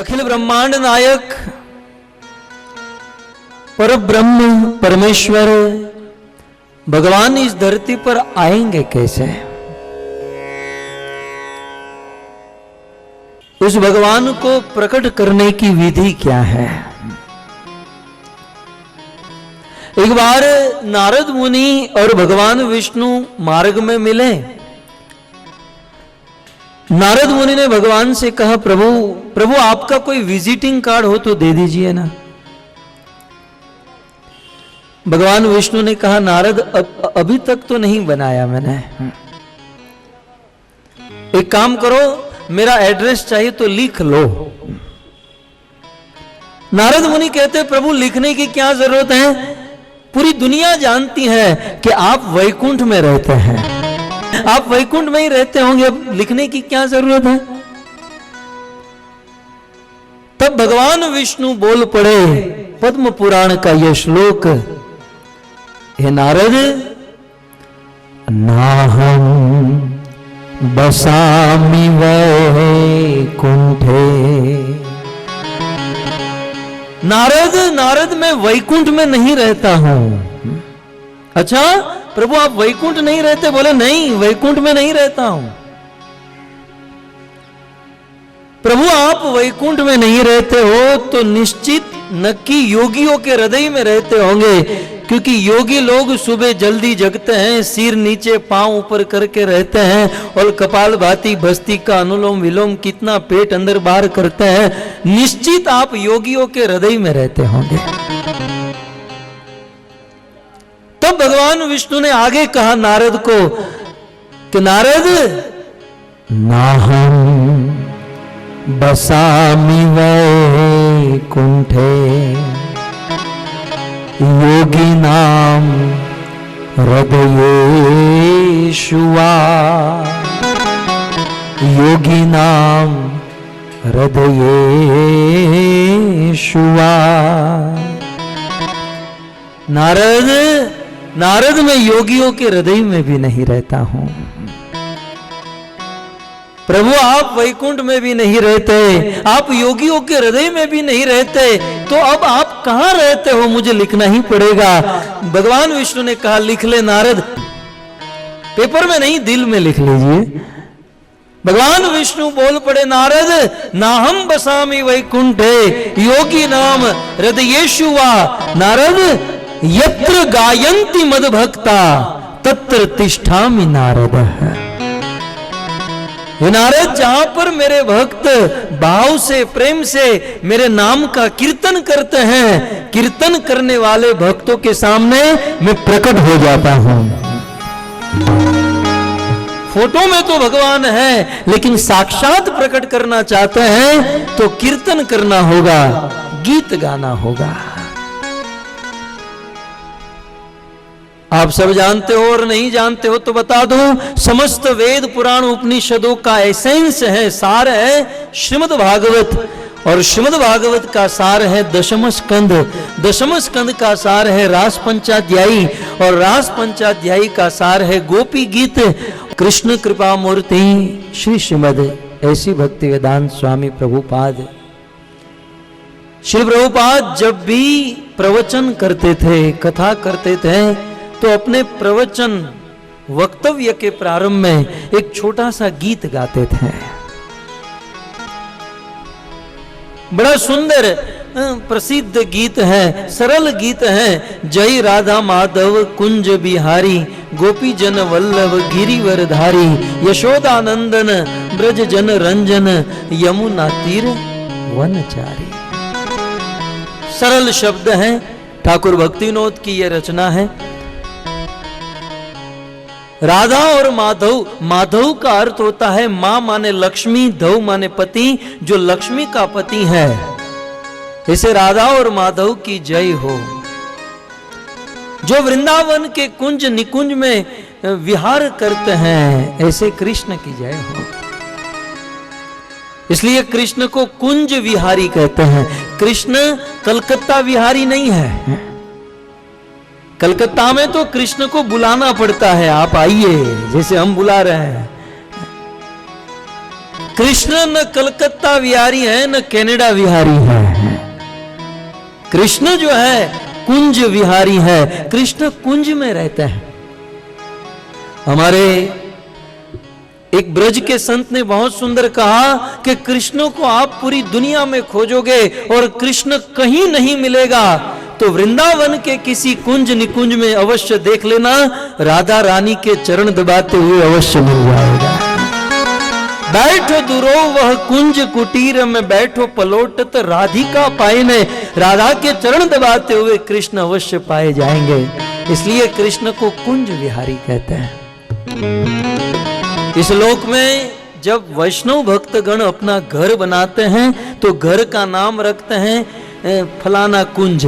अखिल ब्रह्मांड नायक पर ब्रह्म परमेश्वर भगवान इस धरती पर आएंगे कैसे? उस भगवान को प्रकट करने की विधि क्या है? एक बार नारद मुनि और भगवान विष्णु मार्ग में मिले। नारद मुनि ने भगवान से कहा, प्रभु आपका कोई विजिटिंग कार्ड हो तो दे दीजिए ना। भगवान विष्णु ने कहा, नारद अभी तक तो नहीं बनाया मैंने। एक काम करो, मेरा एड्रेस चाहिए तो लिख लो। नारद मुनि कहते, प्रभु लिखने की क्या जरूरत है? पूरी दुनिया जानती है कि आप वैकुंठ में रहते हैं, आप वैकुंठ में ही रहते होंगे, अब लिखने की क्या जरूरत है? तब भगवान विष्णु बोल पड़े पद्म पुराण का यह श्लोक, हे नारद, नाहं बसामि वैकुंठे। नारद मैं वैकुंठ में नहीं रहता हूं। अच्छा प्रभु आप वैकुंठ नहीं रहते? बोले नहीं, वैकुंठ में नहीं रहता हूं। प्रभु आप वैकुंठ में नहीं रहते हो तो निश्चित नक्की योगियों के हृदय में रहते होंगे, क्योंकि योगी लोग सुबह जल्दी जगते हैं, सिर नीचे पांव ऊपर करके रहते हैं और कपाल भाती भस्ती का अनुलोम विलोम कितना पेट अंदर बाहर करते हैं। निश्चित आप योगियों के हृदय में रहते होंगे। तब भगवान विष्णु ने आगे कहा नारद को कि नारद, नाहं बसामि वैकुंठे योगिनां हृदयेषु वा, योगिनां हृदयेषु वा। नारद मैं योगियों के हृदय में भी नहीं रहता हूं। प्रभु आप वैकुंठ में भी नहीं रहते, आप योगियों के हृदय में भी नहीं रहते, तो अब आप कहां रहते हो? मुझे लिखना ही पड़ेगा। भगवान विष्णु ने कहा, लिख ले नारद, पेपर में नहीं दिल में लिख लीजिए। भगवान विष्णु बोल पड़े, नारद, नाहं बसामि वैकुंठे योगी नाम हृदयेषु वा। नारद, यत्र गायन्ति मद भक्ता तत्र तिष्ठामि नारदः। नारद, जहां पर मेरे भक्त भाव से प्रेम से मेरे नाम का कीर्तन करते हैं, कीर्तन करने वाले भक्तों के सामने मैं प्रकट हो जाता हूं। फोटो में तो भगवान है, लेकिन साक्षात प्रकट करना चाहते हैं तो कीर्तन करना होगा, गीत गाना होगा। आप सब जानते हो और नहीं जानते हो तो बता दूं, समस्त वेद पुराण उपनिषदों का एसेंस है, सार है श्रीमद् भागवत, और श्रीमद् भागवत का सार है दशम स्कंद, दशम स्कंद का सार है रास पंचाध्यायी, और रास पंचाध्यायी का सार है गोपी गीत। कृष्ण कृपा मूर्ति श्री श्रीमद ऐसी भक्ति वेदांत स्वामी प्रभुपाद। श्री प्रभुपाद जब भी प्रवचन करते थे, कथा करते थे, तो अपने प्रवचन वक्तव्य के प्रारंभ में एक छोटा सा गीत गाते थे। बड़ा सुंदर प्रसिद्ध गीत है, सरल गीत है। जय राधा माधव कुंज बिहारी, गोपी जन वल्लभ गिरिवर धारी, यशोदानंदन ब्रज जन रंजन, यमुना तीर वनचारी। सरल शब्द हैं, ठाकुर भक्तिविनोद की यह रचना है। राधा और माधव, माधव का अर्थ होता है मां माने लक्ष्मी, धव माने पति, जो लक्ष्मी का पति है। इसे राधा और माधव की जय हो। जो वृंदावन के कुंज निकुंज में विहार करते हैं, ऐसे कृष्ण की जय हो। इसलिए कृष्ण को कुंज विहारी कहते हैं। कृष्ण कलकत्ता विहारी नहीं है। कलकत्ता में तो कृष्ण को बुलाना पड़ता है, आप आइए, जैसे हम बुला रहे हैं। कृष्ण न कलकत्ता विहारी है न कनाडा विहारी है। कृष्ण जो है कुंज विहारी है, कृष्ण कुंज में रहता है। हमारे एक ब्रज के संत ने बहुत सुंदर कहा कि कृष्ण को आप पूरी दुनिया में खोजोगे और कृष्ण कहीं नहीं मिलेगा तो वृंदावन के किसी कुंज निकुंज में अवश्य देख लेना, राधा रानी के चरण दबाते हुए अवश्य मिल जाएगा। बैठो दुरो वह कुंज कुटीर में, बैठो पलोटत राधिका पाए ने, राधा के चरण दबाते हुए कृष्ण अवश्य पाए जाएंगे। इसलिए कृष्ण को कुंज विहारी कहते हैं। इस लोक में जब वैष्णव भक्तगण अपना घर बनाते हैं तो घर का नाम रखते हैं फलाना कुंज,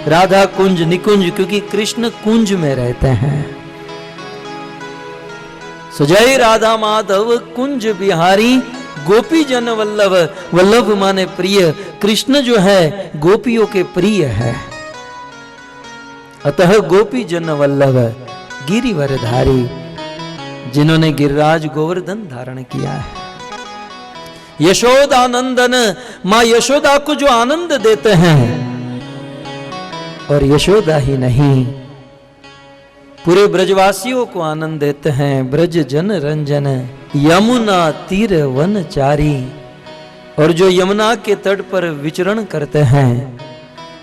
राधा कुंज निकुंज, क्योंकि कृष्ण कुंज में रहते हैं। जय राधा माधव कुंज बिहारी, गोपी जन वल्लभ, वल्लभ माने प्रिय, कृष्ण जो है गोपियों के प्रिय है। अतः गोपी जन वल्लभ गिरिवरधारी, जिन्होंने गिरिराज गोवर्धन धारण किया है। यशोदानंदन, मां यशोदा को जो आनंद देते हैं, और यशोदा ही नहीं पूरे ब्रजवासियों को आनंद देते हैं। ब्रज जन रंजन यमुना तीर वनचारी, और जो यमुना के तट पर विचरण करते हैं,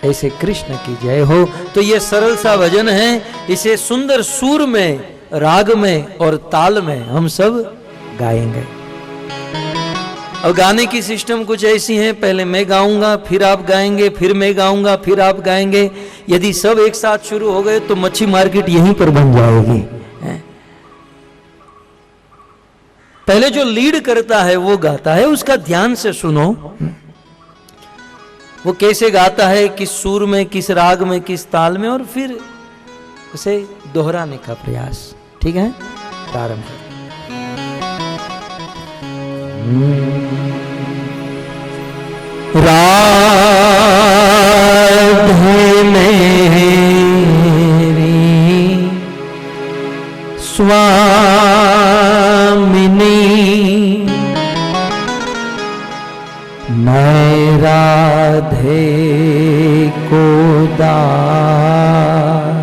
ऐसे कृष्ण की जय हो। तो ये सरल सा भजन है, इसे सुंदर सुर में, राग में और ताल में हम सब गाएंगे। और गाने की सिस्टम कुछ ऐसी है, पहले मैं गाऊंगा फिर आप गाएंगे, फिर मैं गाऊंगा फिर आप गाएंगे। यदि सब एक साथ शुरू हो गए तो मच्छी मार्केट यहीं पर बन जाएगी। पहले जो लीड करता है वो गाता है, उसका ध्यान से सुनो वो कैसे गाता है, किस सुर में, किस राग में, किस ताल में, और फिर उसे दोहराने का प्रयास। ठीक है, प्रारंभ। राधे मेरी स्वामिनी, मैं राधे को दास,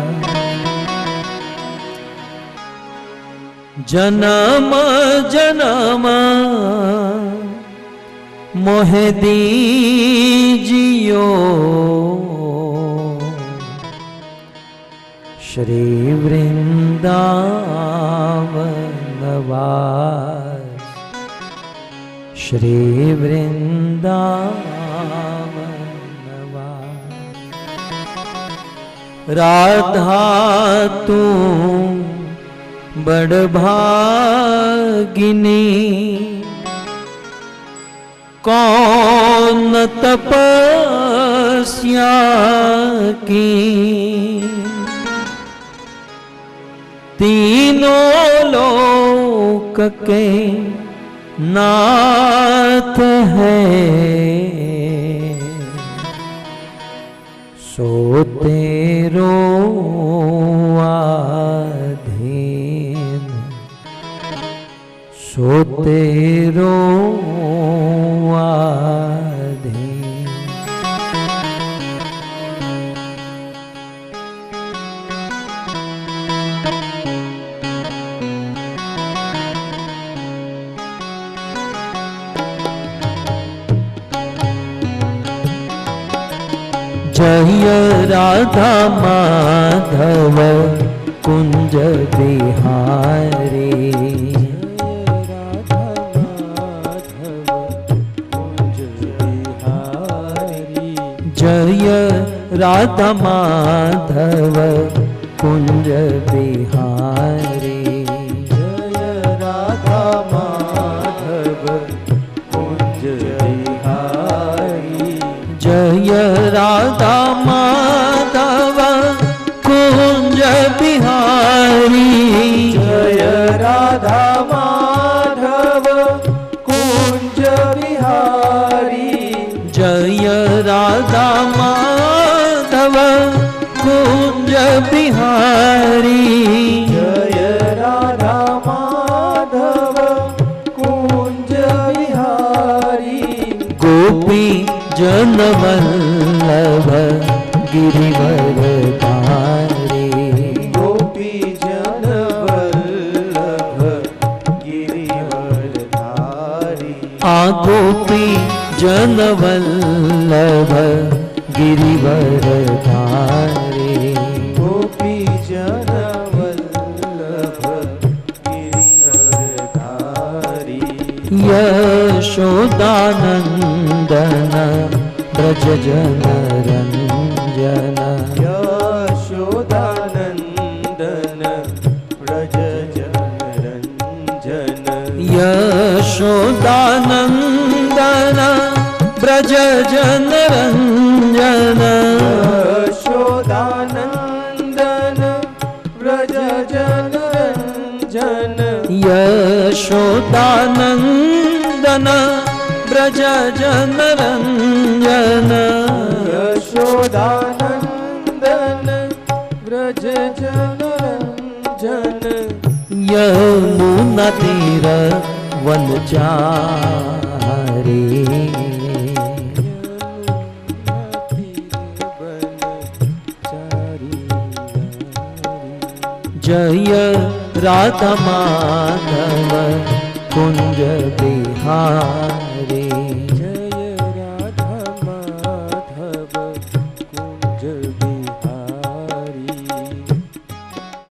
जन्म जन्म मोहे दीजियो, श्री वृंदावन वास, श्री वृंदावन वास। राधा तू बड़ भागिनी, कौन तपस्या की, तीनों लोक के नाथ है, सो तेरो आधीन, सो तेरो आधीन। जय राधा माधव कुंज बिहारी, जय राधा माधव कुंज बिहारी, जय राधा माधव कुंज बिहारी, जय राधा माधव कुंज बिहारी, जय राधा माधव कुंज बिहारी, जय राधा माधव कुंज बिहारी, जय राधा माधव कुंज जन वल्लभ गिरिवरधारी। गोपी जन वल्लभ गिरिवरधारी। गोपी जन वल्लभ गिरिवरधारी। गोपी जन वल्लभ गिरिवरधारी। यशोदानंदन ब्रज जन रंजन। यशोदानंदन ब्रज जन रंजन। यशोदानंदन ब्रज जन रंजन। यशोदानंदन ब्रज जन रंजन। यशोदानंदन ब्रज जन रंजन। यशोदानंदन ब्रज जन रंजन। यमुना तीर वनचारी। जय राधा माधव कुंज बिहारी।